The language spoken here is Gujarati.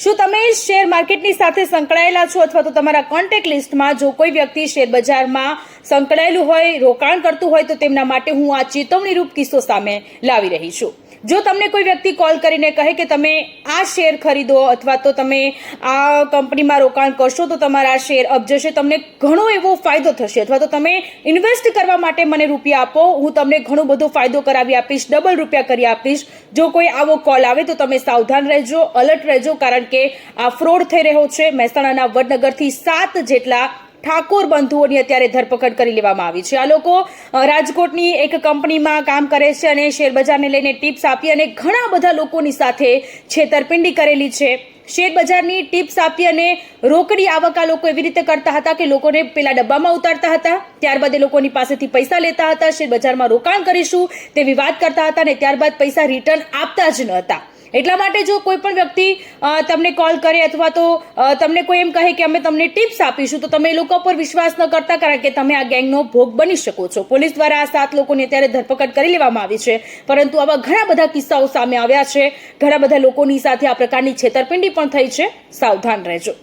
શું તમે શેર માર્કેટની સાથે સંકળાયેલા છો અથવા તો તમારા કોન્ટેક્ટ લિસ્ટમાં જો કોઈ વ્યક્તિ શેર બજારમાં સંકળાયેલું હોય, રોકાણ કરતું હોય તો તેમના માટે હું આ ચેતવણીરૂપ કિસ્સો સામે લાવી રહી છું। જો તમને કોઈ વ્યક્તિ કોલ કરીને કહે કે તમે આ શેર ખરીદો અથવા તો તમે આ કંપનીમાં રોકાણ કરશો તો તમારા શેર અપ જશે, તમને ઘણો એવો ફાયદો થશે અથવા તો તમે ઇન્વેસ્ટ કરવા માટે મને રૂપિયા આપો, હું તમને ઘણો બધો ફાયદો કરાવી આપીશ, ડબલ રૂપિયા કરી આપીશ। જો કોઈ આવો કોલ આવે તો તમે સાવધાન રહેજો, અલર્ટ રહેજો, કારણ કે આ ફ્રોડ થઈ રહ્યો છે। મહેસાણાના વડનગરથી 7 જેટલા ઠાકોર બંધુઓની અત્યારે ધરપકડ કરી લેવામાં આવી છે। આ લોકો રાજકોટની એક કંપનીમાં કામ કરે છે અને શેર બજારને લઈને ટિપ્સ આપી અને ઘણા બધા લોકોની સાથે છેતરપિંડી કરેલી છે। શેર બજારની ટિપ્સ આપી અને રોકડી આવક આ લોકો એવી રીતે કરતા હતા કે લોકોને પેલા ડબ્બામાં ઉતારતા હતા, ત્યારબાદ એ લોકોની પાસેથી પૈસા લેતા હતા, શેર બજારમાં રોકાણ કરીશું તેવી વાત કરતા હતા અને ત્યારબાદ પૈસા રિટર્ન આપતા જ ન હતા। એટલા માટે જો કોઈ પણ વ્યક્તિ તમને કોલ કરે અથવા તો તમને કોઈ એમ કહે કે અમે તમને ટિપ્સ આપીશું તો તમે એ લોકો પર વિશ્વાસ ન કરતા, કારણ કે તમે આ ગેંગનો ભોગ બની શકો છો। પોલીસ દ્વારા આ 7 લોકોની અત્યારે ધરપકડ કરી લેવામાં આવી છે, પરંતુ આવા ઘણા બધા કિસ્સાઓ સામે આવ્યા છે, ઘણા બધા લોકોની સાથે આ પ્રકારની છેતરપિંડી પણ થઈ છે। સાવધાન રહેજો।